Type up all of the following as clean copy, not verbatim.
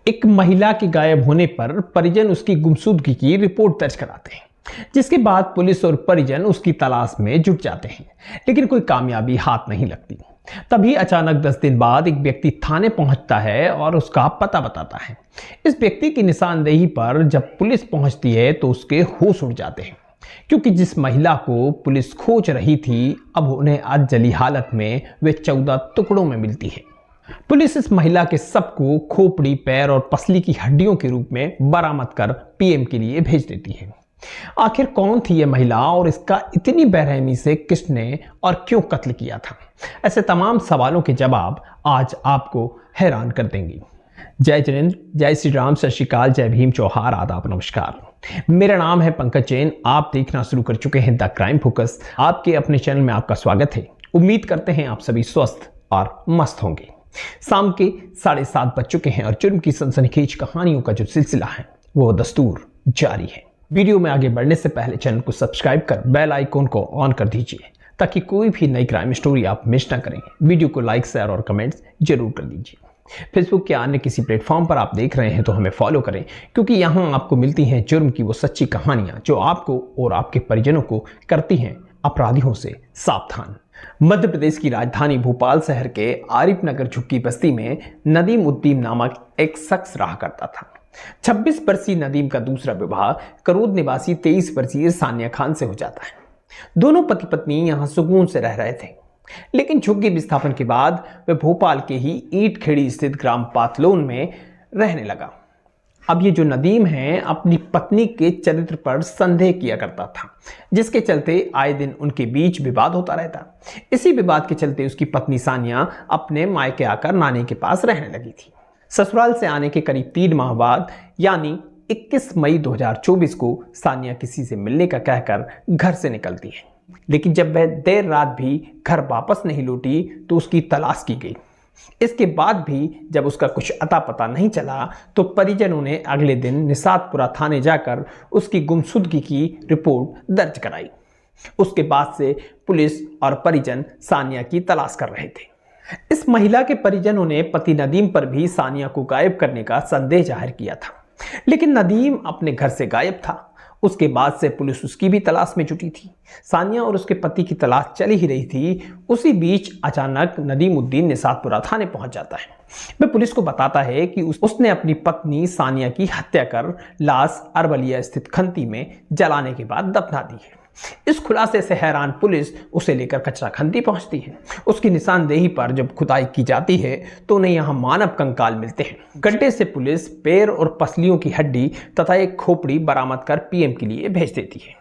एक महिला के गायब होने पर परिजन उसकी गुमशुदगी की रिपोर्ट दर्ज कराते हैं, जिसके बाद पुलिस और परिजन उसकी तलाश में जुट जाते हैं, लेकिन कोई कामयाबी हाथ नहीं लगती। तभी अचानक 10 दिन बाद एक व्यक्ति थाने पहुंचता है और उसका पता बताता है। इस व्यक्ति की निशानदेही पर जब पुलिस पहुंचती है तो उसके होश उड़ जाते हैं, क्योंकि जिस महिला को पुलिस खोज रही थी अब उन्हें आज जली हालत में वे 14 टुकड़ों में मिलती है। पुलिस इस महिला के शव को खोपड़ी, पैर और पसली की हड्डियों के रूप में बरामद कर पीएम के लिए भेज देती है। आखिर कौन थी यह महिला और इसका इतनी बेरहमी से किसने और क्यों कत्ल किया था? ऐसे तमाम सवालों के जवाब आज आपको हैरान कर देंगे। जय जिनेंद्र, जय श्री राम, सत श्री अकाल, जय भीम, जोहार, आदाब, नमस्कार। मेरा नाम है पंकज जैन। आप देखना शुरू कर चुके हैं द क्राइम फोकस। आपके अपने चैनल में आपका स्वागत है। उम्मीद करते हैं आप सभी स्वस्थ और मस्त होंगे। शाम के 7:30 बज चुके हैं और जुर्म की सनसनीखेज कहानियों का जो सिलसिला है वो दस्तूर जारी है। वीडियो में आगे बढ़ने से पहले चैनल को सब्सक्राइब कर बेल आइकॉन को ऑन कर दीजिए ताकि कोई भी नई क्राइम स्टोरी आप मिस ना करें। वीडियो को लाइक, शेयर और कमेंट्स जरूर कर दीजिए। फेसबुक के अन्य किसी प्लेटफॉर्म पर आप देख रहे हैं तो हमें फॉलो करें, क्योंकि यहाँ आपको मिलती हैं जुर्म की वो सच्ची कहानियां जो आपको और आपके परिजनों को करती हैं अपराधियों से सावधान। मध्य प्रदेश की राजधानी भोपाल शहर के आरिफ नगर झुग्गी बस्ती में नदीम उद्दीन नामक एक शख्स रहा करता था। 26 वर्षीय नदीम का दूसरा विवाह करूद निवासी 23 वर्षीय सानिया खान से हो जाता है। दोनों पति पत्नी यहाँ सुकून से रह रहे थे, लेकिन झुग्गी विस्थापन के बाद वे भोपाल के ही ईंट खेड़ी स्थित ग्राम पातलोन में रहने लगा। अब ये जो नदीम है अपनी पत्नी के चरित्र पर संदेह किया करता था, जिसके चलते आए दिन उनके बीच विवाद होता रहता। इसी विवाद के चलते उसकी पत्नी सानिया अपने मायके आकर नानी के पास रहने लगी थी। ससुराल से आने के करीब 3 माह बाद यानी 21 मई 2024 को सानिया किसी से मिलने का कहकर घर से निकलती है, लेकिन जब वह देर रात भी घर वापस नहीं लौटी तो उसकी तलाश की गई। इसके बाद भी जब उसका कुछ अता पता नहीं चला तो परिजनों ने अगले दिन निषादपुरा थाने जाकर उसकी गुमशुदगी की रिपोर्ट दर्ज कराई। उसके बाद से पुलिस और परिजन सानिया की तलाश कर रहे थे। इस महिला के परिजनों ने पति नदीम पर भी सानिया को गायब करने का संदेह जाहिर किया था, लेकिन नदीम अपने घर से गायब था। उसके बाद से पुलिस उसकी भी तलाश में जुटी थी। सानिया और उसके पति की तलाश चल ही रही थी। उसी बीच अचानक नदीम उद्दीन निषादपुरा थाने पहुंच जाता है। वह पुलिस को बताता है कि उसने अपनी पत्नी सानिया की हत्या कर लाश अरवलिया स्थित खंती में जलाने के बाद दफना दी है। इस खुलासे से हैरान पुलिस उसे लेकर कचरा खंती पहुंचती है। उसकी निशानदेही पर जब खुदाई की जाती है तो उन्हें यहाँ मानव कंकाल मिलते हैं। गड्ढे से पुलिस पैर और पसलियों की हड्डी तथा एक खोपड़ी बरामद कर पीएम के लिए भेज देती है।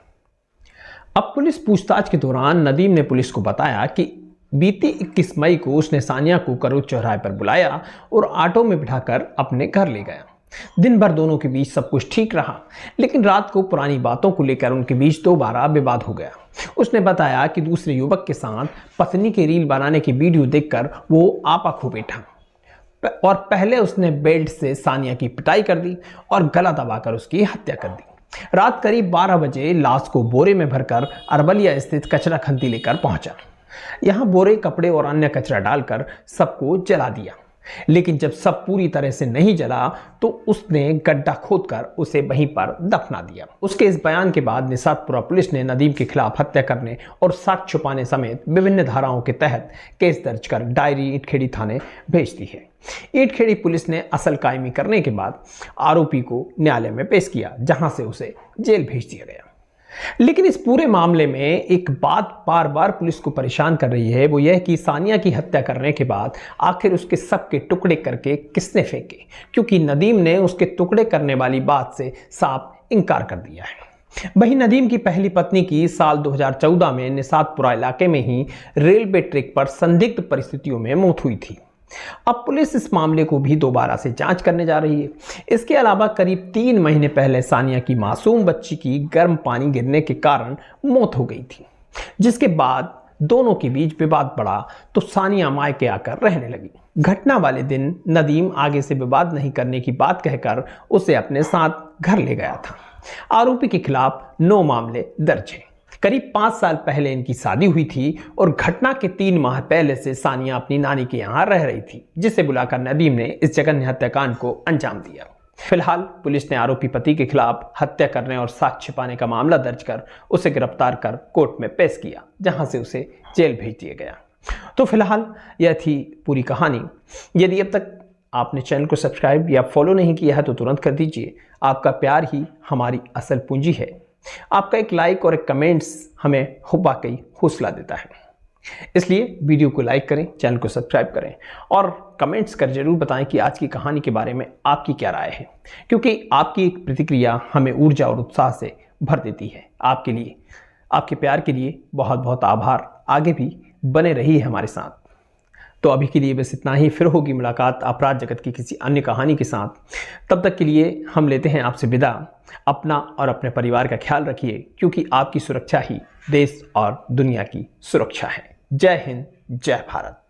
अब पुलिस पूछताछ के दौरान नदीम ने पुलिस को बताया कि बीती 21 मई को उसने सानिया को करूद चौराहे पर बुलाया और ऑटो में बिठाकर अपने घर ले गया। दिन भर दोनों के बीच सब कुछ ठीक रहा, लेकिन रात को पुरानी बातों को लेकर उनके बीच दोबारा विवाद हो गया। उसने बताया कि दूसरे युवक के साथ पत्नी के रील बनाने की वीडियो देखकर वो आपा खो बैठा और पहले उसने बेल्ट से सानिया की पिटाई कर दी और गला दबाकर उसकी हत्या कर दी। रात करीब 12 बजे लाश को बोरे में भरकर अरवलिया स्थित कचरा खंती लेकर पहुंचा। यहाँ बोरे, कपड़े और अन्य कचरा डालकर सबको जला दिया, लेकिन जब सब पूरी तरह से नहीं जला तो उसने गड्ढा खोदकर उसे वहीं पर दफना दिया। उसके इस बयान के बाद निषादपुरा पुलिस ने नदीम के खिलाफ हत्या करने और साक्ष्य छुपाने समेत विभिन्न धाराओं के तहत केस दर्ज कर डायरी ईंटखेड़ी थाने भेज दी है। ईंटखेड़ी पुलिस ने असल कायमी करने के बाद आरोपी को न्यायालय में पेश किया, जहां से उसे जेल भेज दिया गया। लेकिन इस पूरे मामले में एक बात बार बार पुलिस को परेशान कर रही है, वो यह कि सानिया की हत्या करने के बाद आखिर उसके शव के टुकड़े करके किसने फेंके, क्योंकि नदीम ने उसके टुकड़े करने वाली बात से साफ इनकार कर दिया है। वहीं नदीम की पहली पत्नी की साल 2014 में निषादपुरा इलाके में ही रेलवे ट्रैक पर संदिग्ध परिस्थितियों में मौत हुई थी। अब पुलिस इस मामले को भी दोबारा से जांच करने जा रही है। इसके अलावा करीब 3 महीने पहले सानिया की मासूम बच्ची की गर्म पानी गिरने के कारण मौत हो गई थी, जिसके बाद दोनों के बीच विवाद बढ़ा तो सानिया मायके आकर रहने लगी। घटना वाले दिन नदीम आगे से विवाद नहीं करने की बात कहकर उसे अपने साथ घर ले गया था। आरोपी के खिलाफ 9 मामले दर्ज हैं। करीब 5 साल पहले इनकी शादी हुई थी और घटना के 3 माह पहले से सानिया अपनी नानी के यहाँ रह रही थी, जिसे बुलाकर नदीम ने इस जघन्य हत्याकांड को अंजाम दिया। फिलहाल पुलिस ने आरोपी पति के खिलाफ हत्या करने और साक्ष्य छिपाने का मामला दर्ज कर उसे गिरफ्तार कर कोर्ट में पेश किया, जहां से उसे जेल भेज दिया गया। तो फिलहाल यह थी पूरी कहानी। यदि अब तक आपने चैनल को सब्सक्राइब या फॉलो नहीं किया है तो तुरंत कर दीजिए। आपका प्यार ही हमारी असल पूंजी है। आपका एक लाइक और एक कमेंट्स हमें वाकई हौसला देता है। इसलिए वीडियो को लाइक करें, चैनल को सब्सक्राइब करें और कमेंट्स कर जरूर बताएं कि आज की कहानी के बारे में आपकी क्या राय है, क्योंकि आपकी एक प्रतिक्रिया हमें ऊर्जा और उत्साह से भर देती है। आपके लिए, आपके प्यार के लिए बहुत बहुत आभार। आगे भी बने रहिए हमारे साथ। तो अभी के लिए बस इतना ही। फिर होगी मुलाकात अपराध जगत की किसी अन्य कहानी के साथ। तब तक के लिए हम लेते हैं आपसे विदा। अपना और अपने परिवार का ख्याल रखिए, क्योंकि आपकी सुरक्षा ही देश और दुनिया की सुरक्षा है। जय हिंद, जय भारत।